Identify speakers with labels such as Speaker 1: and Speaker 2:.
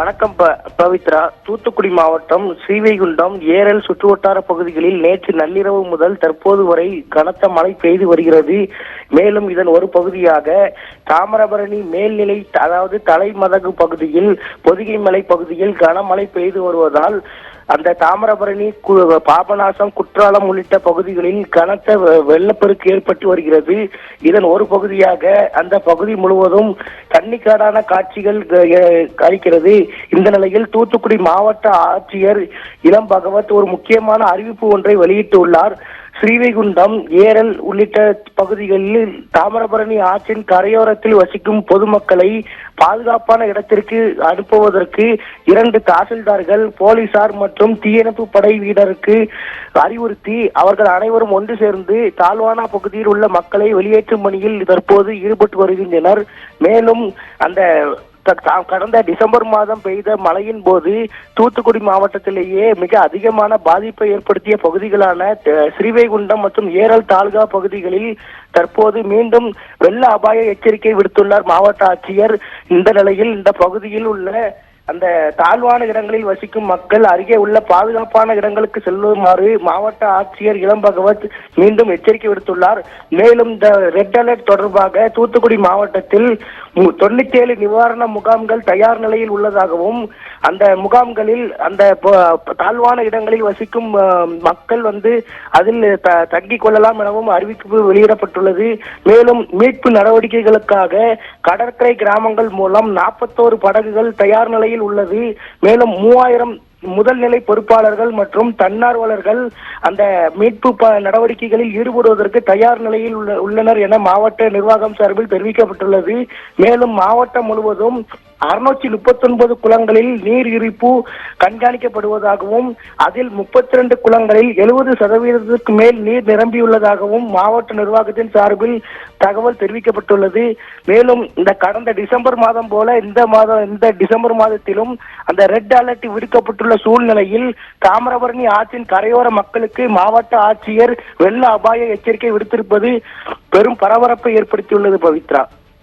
Speaker 1: வணக்கம் பவித்ரா. தூத்துக்குடி மாவட்டம் ஸ்ரீவைகுண்டம், ஏரல் சுற்றுவட்டார பகுதிகளில் நேற்று நள்ளிரவு முதல் தற்போது வரை கனத்த மழை பெய்து வருகிறது. மேலும் இதன் ஒரு பகுதியாக தாமிரபரணி மேல்நிலை அதாவது தலைமதகு பகுதியில் பொதிகை மலை பகுதியில் கனமழை பெய்து வருவதால் அந்த தாமிரபரணி, பாபநாசம், குற்றாலம் உள்ளிட்ட பகுதிகளில் கனத்த வெள்ளப்பெருக்கு ஏற்பட்டு வருகிறது. இதன் ஒரு பகுதியாக அந்த பகுதி முழுவதும் தண்ணிக்காடான காட்சிகள் அளிக்கிறது. இந்த நிலையில் தூத்துக்குடி மாவட்ட ஆட்சியர் இளம் பகவத் ஒரு முக்கியமான அறிவிப்பு ஒன்றை வெளியிட்டுள்ளார். ஸ்ரீவைகுண்டம், ஏரல் உள்ளிட்ட பகுதிகளில் தாமிரபரணி ஆற்றின் கரையோரத்தில் வசிக்கும் பொதுமக்களை பாதுகாப்பான இடத்திற்கு அனுப்புவதற்கு 2 தாசில்தார்கள், போலீசார் மற்றும் தீயணைப்பு படை வீரருக்கு அறிவுறுத்தி அவர்கள் அனைவரும் ஒன்று சேர்ந்து தாழ்வான பகுதியில் உள்ள மக்களை வெளியேற்றும் பணியில் தற்போது ஈடுபட்டு வருகின்றனர். மேலும் அந்த கடந்த டிசம்பர் மாதம் பெய்த மழையின் போது தூத்துக்குடி மாவட்டத்திலேயே மிக அதிகமான பாதிப்பை ஏற்படுத்திய பகுதிகளான ஸ்ரீவைகுண்டம் மற்றும் ஏரல் தாலுகா பகுதிகளில் தற்போது மீண்டும் வெள்ள அபாய எச்சரிக்கை விடுத்துள்ளார் மாவட்ட ஆட்சியர். இந்த நிலையில் இந்த பகுதியில் உள்ள அந்த தாழ்வான இடங்களில் வசிக்கும் மக்கள் அருகே உள்ள பாதுகாப்பான இடங்களுக்கு செல்லுமாறு மாவட்ட ஆட்சியர் இளம் பகவத் மீண்டும் எச்சரிக்கை விடுத்துள்ளார். மேலும் இந்த ரெட் அலர்ட் தொடர்பாக தூத்துக்குடி மாவட்டத்தில் 97 நிவாரண முகாம்கள் தயார் நிலையில் உள்ளதாகவும் அந்த முகாம்களில் அந்த தாழ்வான இடங்களில் வசிக்கும் மக்கள் அதில் தங்கிக் கொள்ளலாம் எனவும் அறிவிப்பு வெளியிடப்பட்டுள்ளது. மேலும் மீட்பு நடவடிக்கைகளுக்காக கடற்கரை கிராமங்கள் மூலம் 41 படகுகள் தயார் நிலையில் உள்ளது. மேலும் 3000 முதல்நிலை பொறுப்பாளர்கள் மற்றும் தன்னார்வலர்கள் அந்த மீட்பு நடவடிக்கைகளில் ஈடுபடுவதற்கு தயார் நிலையில் உள்ளனர் என மாவட்ட நிர்வாகம் சார்பில் தெரிவிக்கப்பட்டுள்ளது. மேலும் மாவட்டம் முழுவதும் 639 குளங்களில் நீர் இருப்பு கண்காணிக்கப்படுவதாகவும் அதில் 32 குளங்களில் 70% மேல் நீர் நிரம்பியுள்ளதாகவும் மாவட்ட நிர்வாகத்தின் சார்பில் தகவல் தெரிவிக்கப்பட்டுள்ளது. மேலும் இந்த கடந்த டிசம்பர் மாதம் போல இந்த டிசம்பர் மாதத்திலும் அந்த ரெட் அலர்ட் விடுக்கப்பட்டுள்ள சூழ்நிலையில் தாமிரபரணி ஆற்றின் கரையோர மக்களுக்கு மாவட்ட ஆட்சியர் வெள்ள அபாய எச்சரிக்கை விடுத்திருப்பது பெரும் பரபரப்பை ஏற்படுத்தியுள்ளது. பவித்ரா.